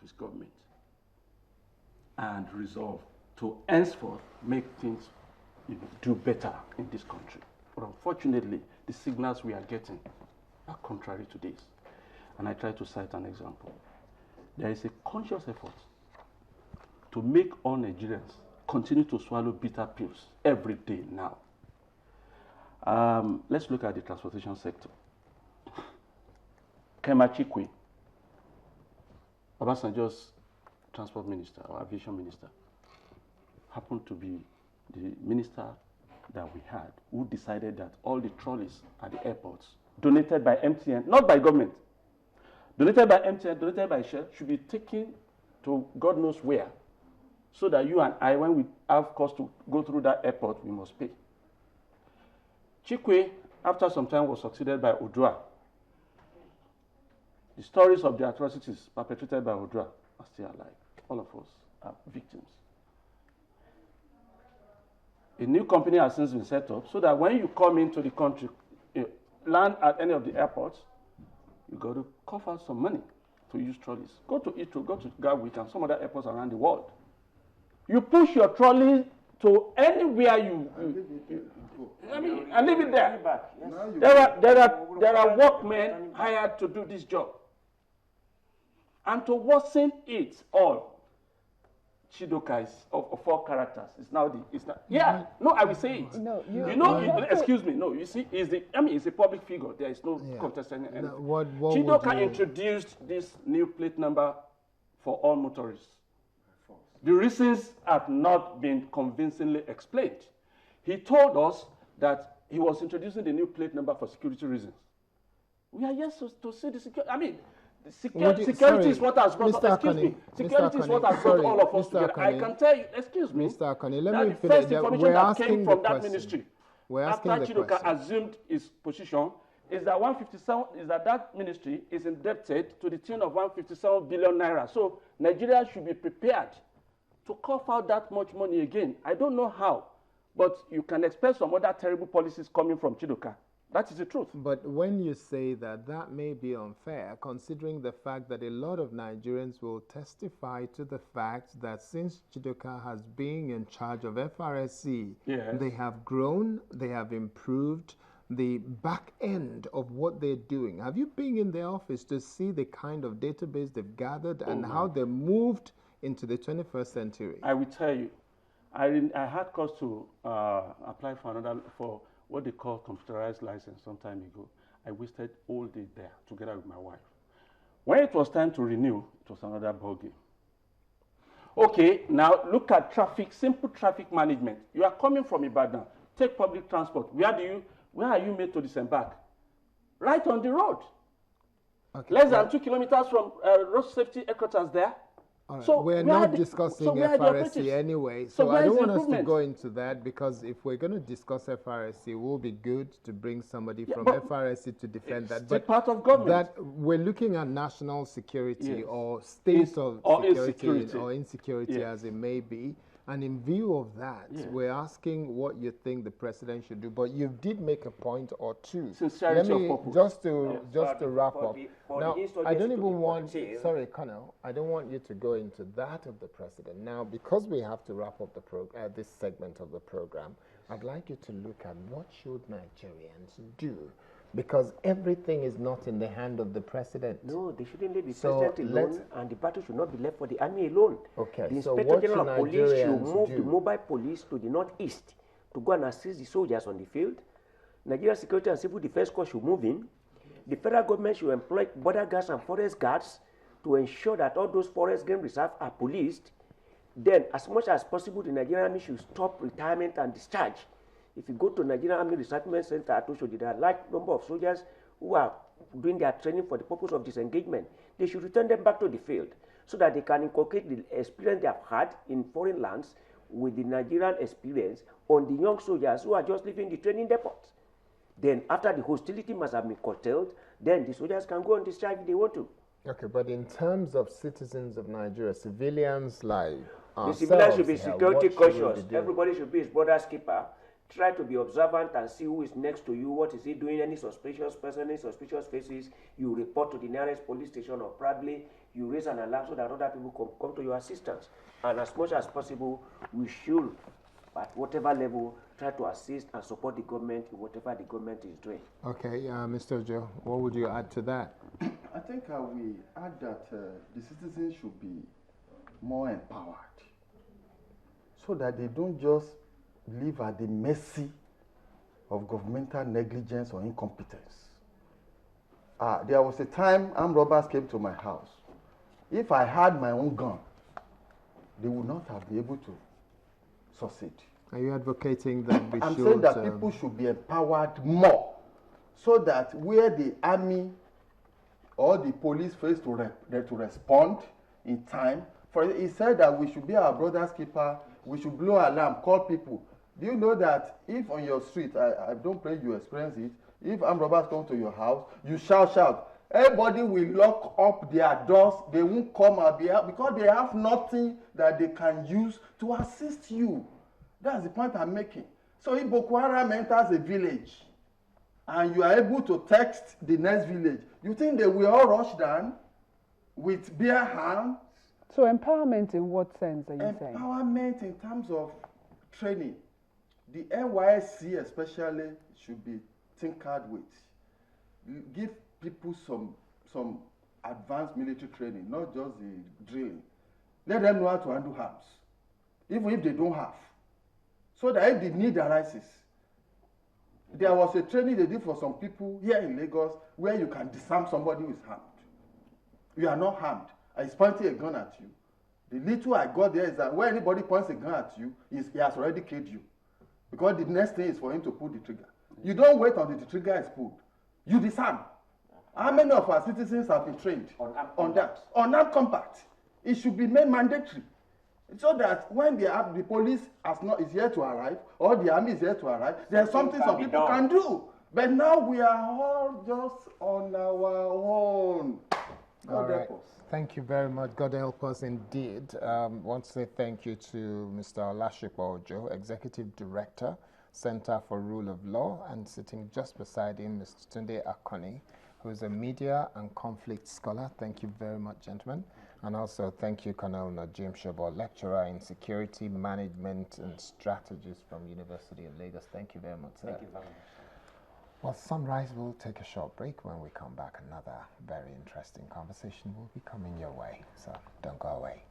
his government and resolve to henceforth make things do better in this country. But unfortunately, the signals we are getting are contrary to this. And I try to cite an example. There is a conscious effort to make all Nigerians continue to swallow bitter pills every day now. Let's look at the transportation sector. Kema Chikwe, Obasanjo's transport minister or aviation minister, happened to be the minister that we had who decided that all the trolleys at the airports donated by MTN, not by government, donated by MTN, donated by Shell, should be taken to God knows where, so that you and I, when we have cost to go through that airport, we must pay. Chikwe, after some time, was succeeded by Odua. The stories of the atrocities perpetrated by Odua are still alive. All of us are victims. A new company has since been set up so that when you come into the country, land at any of the airports, you got to cough out some money to use trolleys. Go to Heathrow, go to Gatwick and some other airports around the world. You push your trolley to anywhere and leave it there. There are workmen hired to do this job. And to worsen it all, Chidoka is of 4 characters. It's now I will say it. No, excuse me. No, you see, it's a public figure. There is no contesting anything. Chidoka introduced this new plate number for all motorists. The reasons have not been convincingly explained. He told us that he was introducing the new plate number for security reasons. We are yet to see the security. Security is what has brought all of us together. I can tell you, excuse me, Mr. Akanni, let me finish. First information that came from that ministry after Chidoka assumed his position is that that ministry is indebted to the tune of 157 billion naira. So Nigeria should be prepared to cough out that much money again. I don't know how, but you can expect some other terrible policies coming from Chidoka. That is the truth. But when you say that, that may be unfair, considering the fact that a lot of Nigerians will testify to the fact that since Chidoka has been in charge of FRSC, they have grown, they have improved the back end of what they're doing. Have you been in their office to see the kind of database they've gathered and how they moved into the 21st century? I will tell you, I had cause to apply for what they call computerized license some time ago. I wasted all day there together with my wife. When it was time to renew, it was another ballgame. Okay, now look at traffic, simple traffic management. You are coming from Ibadan, take public transport. Where are you made to disembark? Right on the road. Okay, less than 2 kilometers from road safety headquarters there. Right. So we're not discussing FRSC anyway, so I don't want us to go into that, because if we're going to discuss FRSC, it will be good to bring somebody from FRSC to defend that. But part of government. That we're looking at national security or state of security or insecurity as it may be. And in view of that, we're asking what you think the president should do. But you did make a point or two. Sincerity of purpose. Just to wrap up. Now, I don't even want, sorry, Colonel, I don't want you to go into that of the president. Now, because we have to wrap up the this segment of the program, I'd like you to look at what should Nigerians do. Because everything is not in the hand of the president. No, they shouldn't leave the president alone, and the battle should not be left for the army alone. Okay, the Inspector General of Police should move the mobile police to the northeast to go and assist the soldiers on the field. Nigeria Security and Civil Defense Corps should move in. The federal government should employ border guards and forest guards to ensure that all those forest game reserves are policed. Then, as much as possible, the Nigerian Army should stop retirement and discharge. If you go to Nigerian Army Resettlement Center at Oshodi, there are a large number of soldiers who are doing their training for the purpose of disengagement. They should return them back to the field so that they can inculcate the experience they have had in foreign lands with the Nigerian experience on the young soldiers who are just leaving the training depots. Then, after the hostility must have been curtailed, then the soldiers can go on discharge if they want to. Okay, but in terms of citizens of Nigeria, civilians like the civilians should be security cautious. Everybody should be his brother's keeper. try to be observant and see who is next to you, what is he doing, any suspicious person, any suspicious faces, you report to the nearest police station, or probably you raise an alarm so that other people come to your assistance. And as much as possible, we should, at whatever level, try to assist and support the government in whatever the government is doing. Okay, Mr. Joe, what would you add to that? I think we add that the citizens should be more empowered so that they don't just live at the mercy of governmental negligence or incompetence. There was a time armed robbers came to my house. If I had my own gun, they would not have been able to succeed. Are you advocating that we I'm should... saying that people should be empowered more so that where the army or the police fails to respond in time, he said that we should be our brother's keeper, we should blow alarm, call people. Do you know that if on your street, I don't pray you experience it, if armed robbers come to your house, you shout. Everybody will lock up their doors, they won't come out because they have nothing that they can use to assist you. That's the point I'm making. So if Boko Haram enters a village and you are able to text the next village, you think they will all rush down with bare hands? So empowerment in what sense are you saying? Empowerment in terms of training. The NYSC especially should be tinkered with. Give people some advanced military training, not just the drilling. Let them know how to handle arms, even if they don't have. So that if the need arises, there was a training they did for some people here in Lagos where you can disarm somebody who is armed. You are not armed. He's pointing a gun at you. The little I got there is that when anybody points a gun at you, he has already killed you. Because the next thing is for him to pull the trigger. You don't wait until the trigger is pulled. You disarm. How many of our citizens have been trained on that? On armed combat. It should be made mandatory. So that when the police is here to arrive, or the army is here to arrive, there's something some people can do. But now we are all just on our own. God help us. Thank you very much. God help us indeed. Want to say thank you to Mr. Olasupo, Executive Director, Center for Rule of Law, and sitting just beside him, Mr. Tunde Akanni, who is a media and conflict scholar. Thank you very much, gentlemen. And also thank you, Colonel Nojeem Shobo, lecturer in security management and strategies from University of Lagos. Thank you very much, sir. Thank you very much. Well, Sunrise will take a short break. When we come back, another very interesting conversation will be coming your way. So don't go away.